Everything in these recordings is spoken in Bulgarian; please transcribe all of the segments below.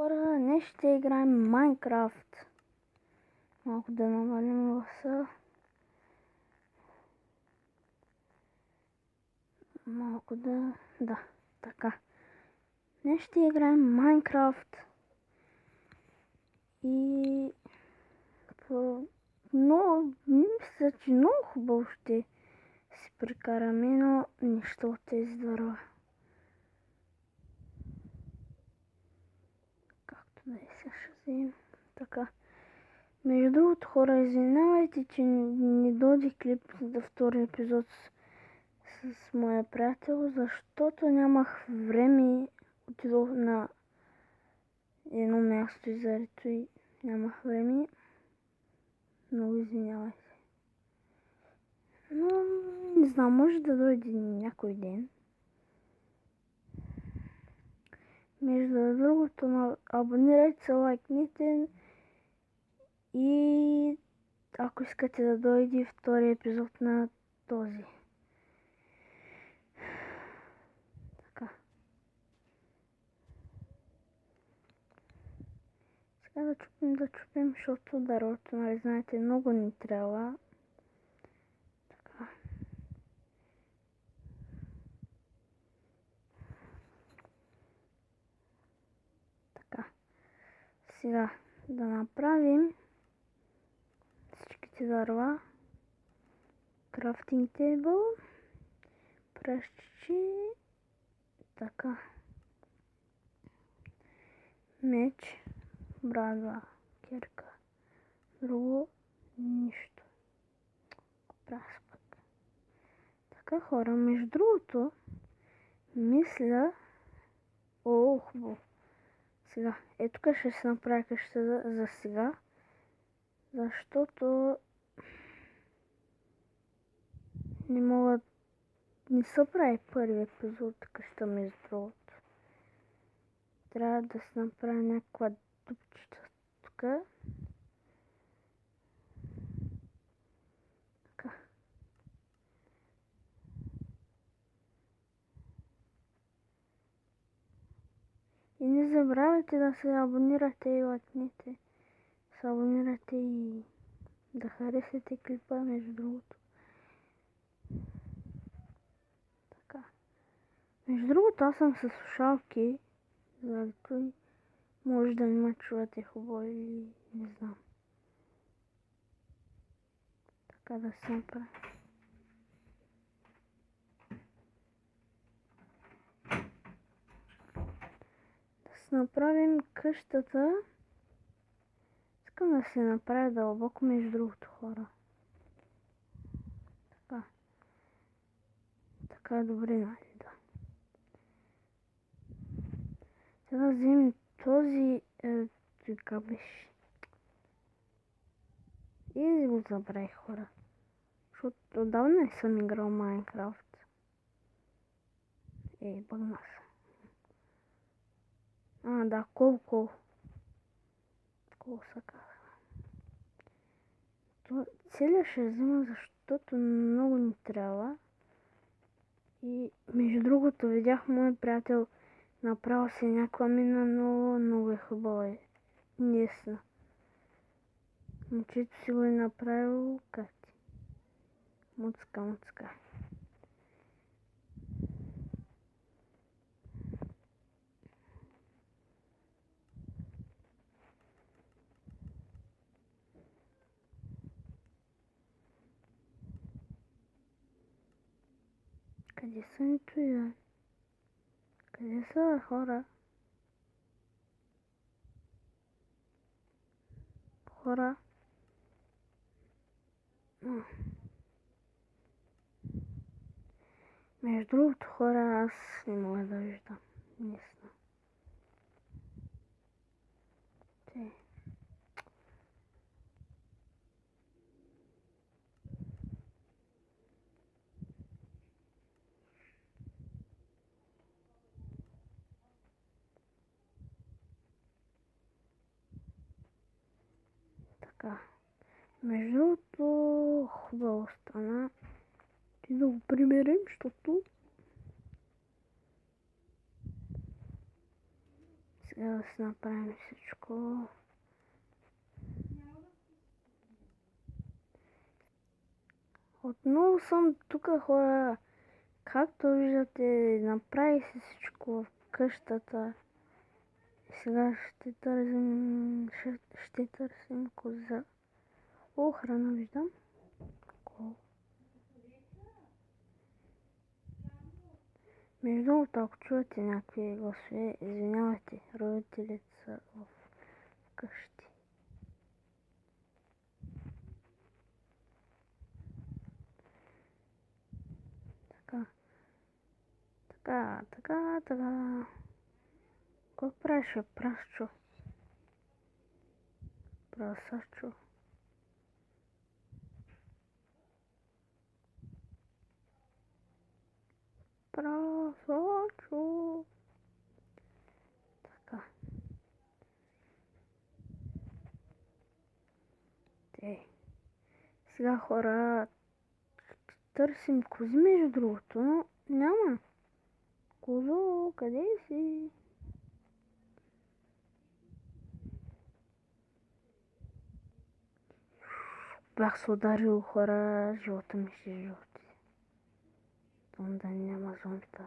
Хора, днес ще играем Майнкрафт. Малко да намалим гласа. Малко да... така. Днес ще играем Майнкрафт. И... мисля, че много хубаво ще си прекараме, но нищо от тези дърва. Както да е, сега ще вземем. Така. Между другото, хора, извинявайте, че не дойде клип за втори епизод с моя приятел, защото нямах време. Отидох на едно място и заради и нямах време. Много извинявайте. Но не знам, може да дойде някой ден. Между другото, абонирайте се, лайкните и ако искате да дойде втори епизод на този. Така. Сега да чупим, защото дървото, нали знаете, много ни трябва. Така. Така. Сега да направим всичките дърва. Крафтинг тейбъл. Пръщичи. Така. Меч. Брадва. Кирка. Друго. Нищо. Праспък. Така, хора, между другото, мисля... хубаво. Сега, тук ще се направя къща за сега, защото не се прави първи епизод къща между другото. Трябва да се направи някаква дупчета тук. Така. И не забравяйте да се абонирате и лайкнете. Се абонирате и да харесате клипа, между другото. Така. Между другото, аз съм със слушалки, заради това може да не ме чувате хубаво или не знам. Така да се направи. Да се направим къщата. Искам да се направя дълбоко, между другото, хора. Така. Така е добре, нали, да. Сега да вземем този... как беше? И го забравих, хора. Защото отдавна не съм играл Майнкрафт. Бъгна се. Да, кол. Кол се казва. Целия ще взема, защото много ни трябва. И между другото видях мой приятел направил си някаква мина, но много е хубава. Несна. Момчето си го е направил как ти? Муцка. Къде са нито и да? Къде са, хора? Хора? Между другото, хора, аз не мога да виждам. Несна. Така. Между другото, хубаво стана. И да го приберем, защото Сега да си направим всичко. Отново съм тук, хора. Както виждате, направих си всичко в къщата. Сега ще търсим коза. О, храна виждам. Между другото, ако чувате някакви гласове, извинявайте, родителите са в къщи. Така. Какво правеше Прасчо? Прасачо. Прасачо. Така. Сега, хора, търсим кози между другото, но няма. Козо, къде си? Бях се ударил, хора, живота ми ще е жълти. Там да няма зомбита.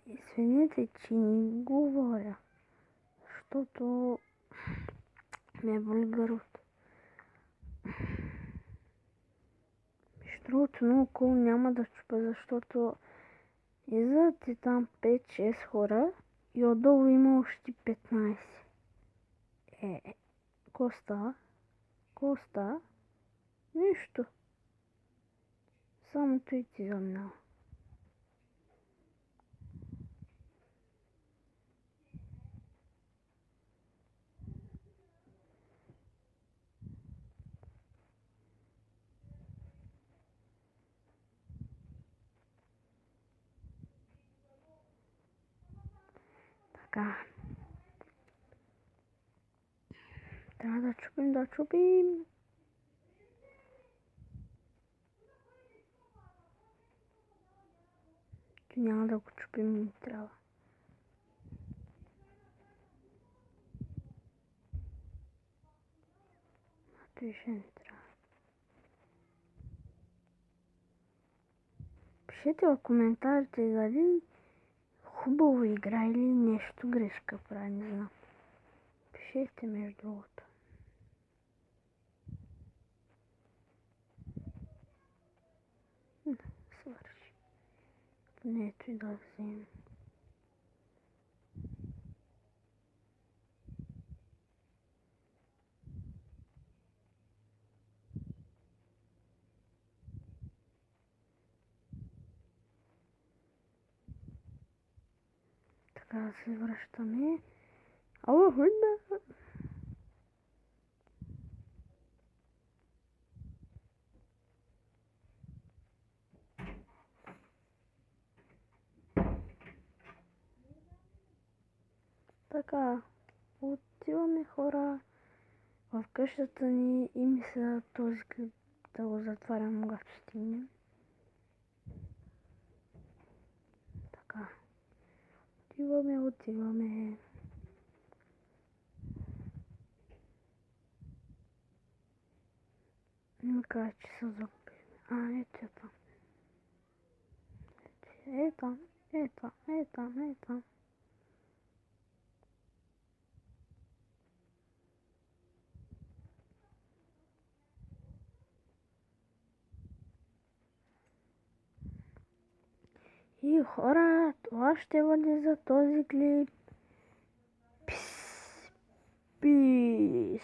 Извините, че не говоря, защото ме боли гърлото. Между другото, много кол няма да чупа, защото излизат и там 5-6 хора и отдолу има още 15. Коста? Нищо. Само той ти заминава. Така. Трябва да чупим. Че няма да го чупим, не трябва. Той ще не трябва. Пишете в коментарите дали хубаво игра или нещо грешка прави, не знам. Пишете между другото. Свърши. Нето и да вземем. Така се връщаме. Ало, худна! Така, отиваме, хора, в къщата ни и мисля този клип да го затварям, когато стигнем. Така, отиваме. Не ми кажа, че са загубили. Ето там. Е там. И хора, това ще бъде за този клип. Пис.